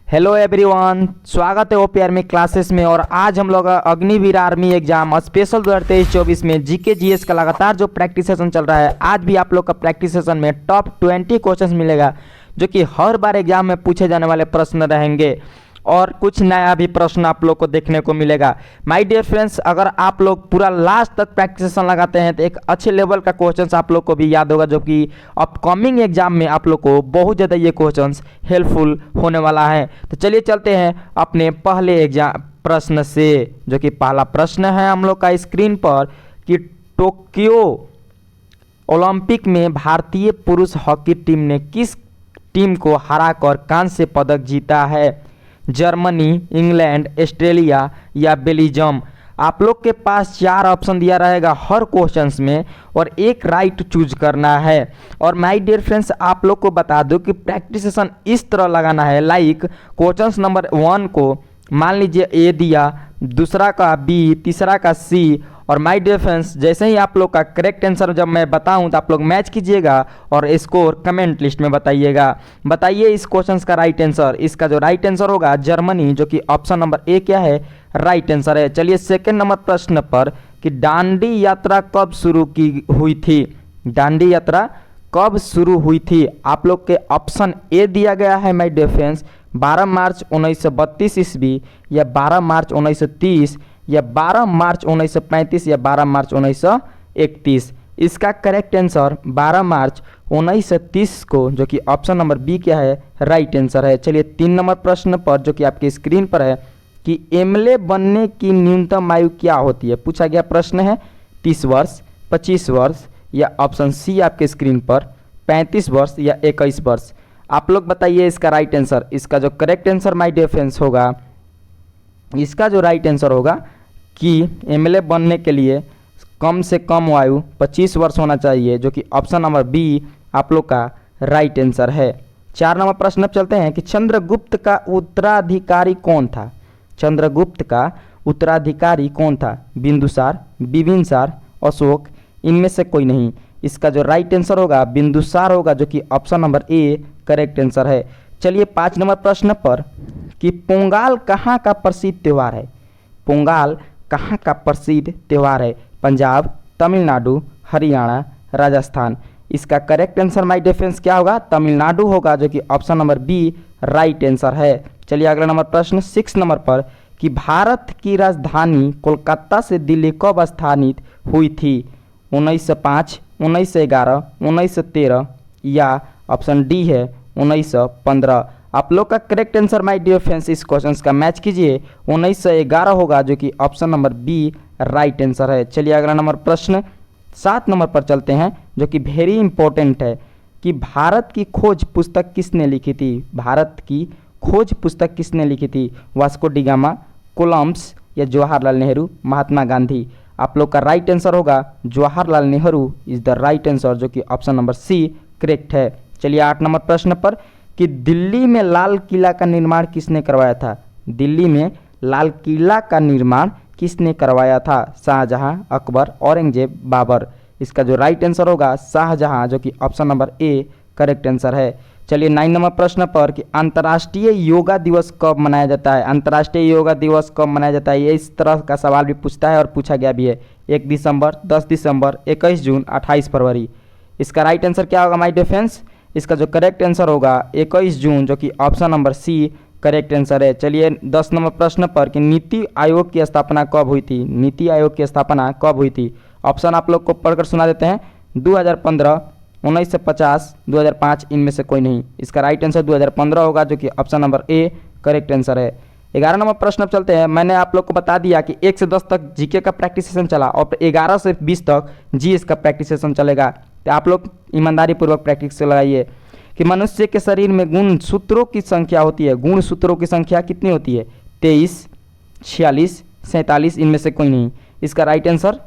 Hello everyone, स्वागत है OP army classes में। और आज हम लोग अग्निवीर आर्मी एग्जाम स्पेशल 2023-24 में जीके जीएस का लगातार जो प्रैक्टिस सेशन चल रहा है, आज भी आप लोग का प्रैक्टिस सेशन में टॉप 20 क्वेश्चंस मिलेगा जो कि हर बार एग्जाम में पूछे जाने वाले प्रश्न रहेंगे और कुछ नया भी प्रश्न आप लोग को देखने को मिलेगा। माय डियर फ्रेंड्स, अगर आप लोग पूरा लास्ट तक प्रैक्टिस सेशन लगाते हैं तो एक अच्छे लेवल का क्वेश्चंस आप लोग को भी याद होगा, जो कि अपकमिंग एग्जाम में आप लोग को बहुत ज़्यादा ये क्वेश्चंस हेल्पफुल होने वाला है। तो चलिए चलते हैं अपने पहले एग्जाम प्रश्न से, जो कि पहला प्रश्न है हम लोग का स्क्रीन पर कि टोक्यो ओलंपिक में भारतीय पुरुष हॉकी टीम ने किस टीम को हराकर कांस्य पदक जीता है? जर्मनी, इंग्लैंड, ऑस्ट्रेलिया या बेल्जियम। आप लोग के पास 4 ऑप्शन दिया रहेगा हर क्वेश्चंस में और एक राइट चूज करना है। और माय डियर फ्रेंड्स, आप लोग को बता दो कि प्रैक्टिस सेशन इस तरह लगाना है, लाइक क्वेश्चंस नंबर 1 को मान लीजिए ए दिया, दूसरा का बी, तीसरा का सी। और माय डियर फ्रेंड्स, जैसे ही आप लोग का करेक्ट आंसर जब मैं बताऊं तो आप लोग मैच कीजिएगा और स्कोर कमेंट लिस्ट में बताइएगा। बताइए इस क्वेश्चंस का राइट आंसर। इसका जो राइट आंसर होगा जर्मनी, जो कि ऑप्शन नंबर ए क्या है, राइट आंसर है। चलिए सेकंड नंबर प्रश्न पर कि दांडी यात्रा कब शुरू की हुई थी? दांडी यात्रा कब शुरू हुई थी? आप लोग के ऑप्शन ए दिया गया है माय डियर फ्रेंड्स, 12 मार्च 1932 ईस्वी या 12 मार्च 1930 या 12 मार्च 1935 या 12 मार्च 1931। इसका करेक्ट आंसर 12 मार्च 1930 को, जो कि ऑप्शन नंबर बी क्या है, राइट आंसर है। चलिए 3 नंबर प्रश्न पर, जो कि आपकी स्क्रीन पर है कि एमएलए बनने की न्यूनतम आयु क्या होती है? पूछा गया प्रश्न है 30 वर्ष, 25 वर्ष या ऑप्शन सी आपके स्क्रीन पर 35 वर्ष या 21 वर्ष। आप लोग बताइए इसका राइट आंसर। इसका जो correct answer my dear friends होगा, इसका जो राइट आंसर होगा कि एमएलए बनने के लिए कम से कम आयु 25 वर्ष होना चाहिए, जो कि ऑप्शन नंबर बी आप लोग का राइट आंसर है। 4 नंबर प्रश्न अब चलते हैं कि चंद्रगुप्त का उत्तराधिकारी कौन था? चंद्रगुप्त का उत्तराधिकारी कौन था? बिंदुसार, बिबिनसार, अशोक, इनमें से कोई नहीं। इसका जो राइट आंसर होगा बिंदुसार होगा, जो कि option number A correct answer है। चलिए 5 नंबर प्रश्न पर कि पोंगल कहाँ का प्रसिद्ध त्यौहार है? पोंगल कहाँ का प्रसिद्ध त्यौहार है? पंजाब, तमिलनाडु, हरियाणा, राजस्थान। इसका correct answer my dear friends क्या होगा? तमिलनाडु होगा, जो कि option number B right answer है। चलिए अगला नंबर प्रश्न 6 नंबर पर कि भारत की राजधानी कोलकाता से दिल्ली कब स्थानित हुई थी? 1905, 1911, 1913 या ऑप्शन डी है 1915। आप लोग का correct answer my dear friends इस क्वेश्चंस का मैच कीजिए, 1911 होगा, जो कि option number B right answer है। चलिए अगला नंबर प्रश्न 7 नंबर पर चलते हैं, जो कि वेरी इंपॉर्टेंट है कि भारत की खोज पुस्तक किसने लिखी थी? भारत की खोज पुस्तक किसने लिखी थी? वास्को डी गामा, कोलंबस या जवाहरलाल नेहरू, महात्मा गांधी। आप लोग का राइट आंसर होगा Jawaharlal Nehru is the right answer, जो कि ऑप्शन नंबर सी करेक्ट है। चलिए 8 नंबर प्रश्न पर कि दिल्ली में लाल किला का निर्माण किसने करवाया था? दिल्ली में लाल किला का निर्माण किसने करवाया था? शाहजहां, अकबर, औरंगजेब, बाबर। इसका जो राइट आंसर होगा शाहजहां, जो कि option number A correct answer है। चलिए 9 नंबर प्रश्न पर कि अंतर्राष्ट्रीय योगा दिवस कब मनाया जाता है? अंतर्राष्ट्रीय योगा दिवस कब मनाया जाता है? ये इस तरह का सवाल भी पूछता है और पूछा गया भी है। 1 दिसंबर, 10 दिसंबर, 21 जून, 28 फरवरी। इसका राइट आंसर क्या होगा माय डियर फ्रेंड्स? इसका जो करेक्ट आंसर होगा 21 जून, जो कि option number C correct answer है। चलिए 10 नंबर प्रश्न पर कि नीति आयोग की स्थापना कब हुई थी? नीति आयोग की स्थापना कब हुई थी? ऑप्शन आप लोग को पढ़कर सुना देते हैं, 2015, 1950, 2005, इनमें से कोई नहीं। इसका राइट आंसर 2015 होगा, जो कि option number A correct answer है। 11 नंबर प्रश्न अब चलते हैं। मैंने आप लोग को बता दिया कि 1 से 10 तक जीके का प्रैक्टिस सेशन चला और 11 से 20 तक जीएस का प्रैक्टिस सेशन चलेगा। तो आप लोग ईमानदारी पूर्वक प्रैक्टिस से लगाइए कि मनुष्य के शरीर में गुण सूत्रों की संख्या होती है। गुण सूत्रों की संख्या कितनी होती है? 23, 46, 47, इनमें से कोई नहीं। इसका राइट आंसर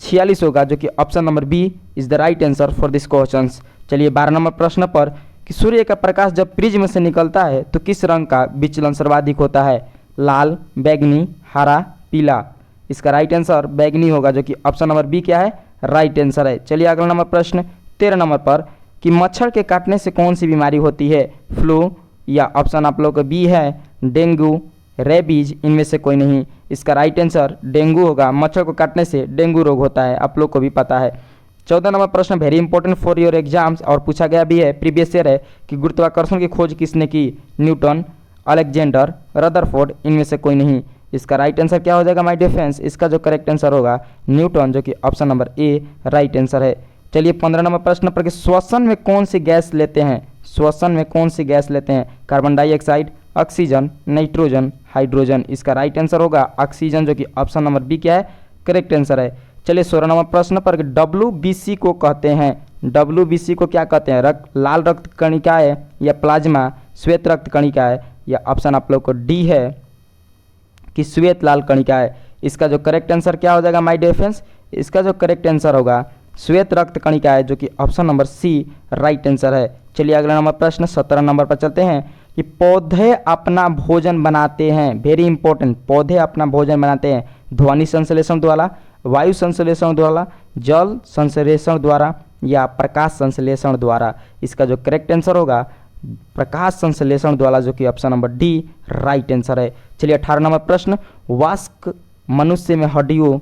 46 होगा, जो कि option number B is the right answer for this question. चलिए 12 नंबर प्रश्न पर कि सूर्य का प्रकाश जब प्रिज्म से निकलता है तो किस रंग का विचलन सर्वाधिक होता है? लाल, बैगनी, हरा, पीला। इसका राइट आंसर बैगनी होगा, जो कि ऑप्शन नंबर बी क्या है, राइट आंसर है। चलिए अगला नंबर प्रश्न 13 नंबर पर कि मच्छर के काटने से कौन सी बीमारी होती है? फ्लू, या ऑप्शन आप लोग का बी है डेंगू, रेबीज, इनमें से कोई नहीं। इसका राइट आंसर डेंगू होगा। मच्छर को काटने से डेंगू रोग होता है, आप लोग को भी पता है। 14 नंबर प्रश्न very important for your exams और पूछा गया भी है, प्रीवियस ईयर है कि गुरुत्वाकर्षण की खोज किसने की? न्यूटन, अलेक्जेंडर, रदरफोर्ड, इनमें से कोई नहीं। इसका राइट आंसर क्या हो जाएगा माय डियर फ्रेंड्स? इसका जो करेक्ट आंसर होगा न्यूटन, जो कि ऑप्शन नंबर ए राइट आंसर है। चलिए 15 नंबर प्रश्न पर कि श्वसन में कौन सी गैस लेते हैं? श्वसन में कौन सी गैस लेते हैं? Carbon dioxide, oxygen, nitrogen, hydrogen. इसका राइट आंसर होगा ऑक्सीजन, जो कि ऑप्शन नंबर बी क्या है? करेक्ट आंसर है। चलिए 16 नंबर प्रश्न पर WBC को कहते हैं, WBC को क्या कहते हैं? लाल रक्त कणिका है या प्लाज्मा, श्वेत रक्त कणिका है, या ऑप्शन आप लोग को डी है कि श्वेत लाल कणिका है। इसका जो करेक्ट आंसर क्या हो जाएगा माय डियर फ्रेंड्स? इसका जो करेक्ट आंसर होगा श्वेत रक्त कणिका है, जो कि option number C right answer है। चलिए अगला नंबर प्रश्न 17 नंबर पर चलते हैं कि पौधे अपना भोजन बनाते हैं, वेरी इंपॉर्टेंट, पौधे अपना भोजन बनाते हैं ध्वनि संश्लेषण द्वारा, वायु संश्लेषण द्वारा, जल संश्लेषण द्वारा, या प्रकाश संश्लेषण द्वारा। इसका जो करेक्ट आंसर होगा प्रकाश संश्लेषण द्वारा, जो कि option number D right answer है। चलिए 18 नंबर प्रश्न वयस्क मनुष्य में हड्डियों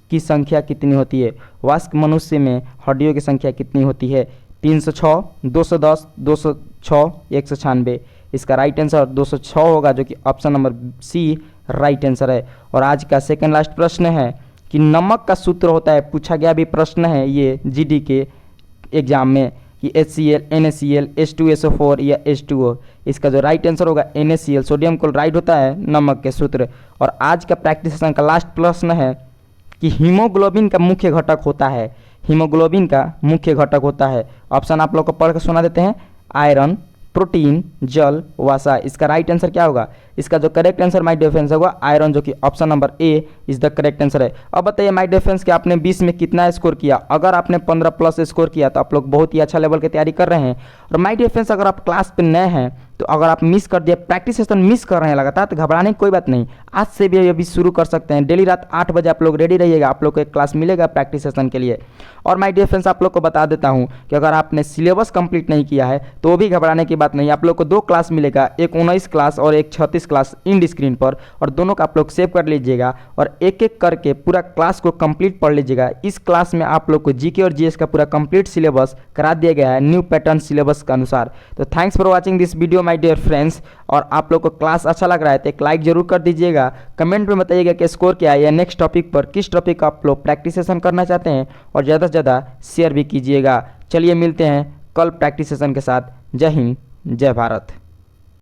की संख्या कितनी होती है? वयस्क मनुष्य में हड्डियों की संख्या कितनी होती है? 306, 210, 206, 196। इसका राइट आंसर 206 होगा, जो कि option number C right answer है। और आज का सेकंड लास्ट प्रश्न है कि नमक का सूत्र होता है, पूछा गया भी प्रश्न है ये जीडी के एग्जाम में कि HCl, NaCl, H2SO4 या H2O। इसका जो राइट आंसर होगा NaCl, सोडियम क्लोराइड होता है नमक के सूत्र। और आज का प्रैक्टिस सेशन का लास्ट प्रश्न है कि हीमोग्लोबिन का मुख्य घटक होता है, हीमोग्लोबिन का मुख्य घटक होता है। ऑप्शन आप लोग को पढ़ के सुना देते हैं, आयरन, प्रोटीन, जल, वसा। इसका राइट आंसर क्या होगा? इसका जो correct answer my dear friends होगा आयरन, जो कि option number A is the correct answer है। अब बताइए माय डियर फ्रेंड्स कि आपने 20 में कितना स्कोर किया? अगर आपने 15 प्लस स्कोर किया तो आप लोग बहुत ही अच्छा लेवल की तैयारी कर रहे हैं। और माय डियर फ्रेंड्स अगर आप क्लास पे नए हैं तो अगर आप मिस कर दिए, प्रैक्टिस सेशन मिस कर रहे हैं लगातार, तो घबराने की कोई बात नहीं, आज से भी अभी शुरू कर सकते हैं। डेली रात 8 बजे आप लोग रेडी रहिएगा, आप लोग को एक क्लास मिलेगा प्रैक्टिस सेशन के लिए। और माय डियर फ्रेंड्स आप लोग को बता देता हूं कि अगर आपने सिलेबस कंप्लीट नहीं किया है तो भी घबराने की बात नहीं, आप लोग को 2 क्लास मिलेगा, एक 19 क्लास और एक 36 क्लास इंड स्क्रीन पर, और दोनों का आप लोग सेव कर लीजिएगा और एक एक करके पूरा क्लास को कंप्लीट पढ़ लीजिएगा। इस क्लास में आप लोग को जीके और जीएस का पूरा कंप्लीट सिलेबस करा दिया गया है न्यू पैटर्न सिलेबस के अनुसार। तो thanks for watching this video my dear friends. और आप लोग को क्लास अच्छा लग रहा है तो एक लाइक जरूर कर दीजिएगा, कमेंट में बताइएगा कि स्कोर क्या है, या नेक्स्ट टॉपिक पर किस टॉपिक का आप लोग प्रैक्टिस सेशन करना चाहते हैं, और ज़्यादा से ज़्यादा शेयर भी कीजिएगा। चलिए मिलते हैं कल प्रैक्टिस सेशन के साथ। जय हिंद, जय भारत।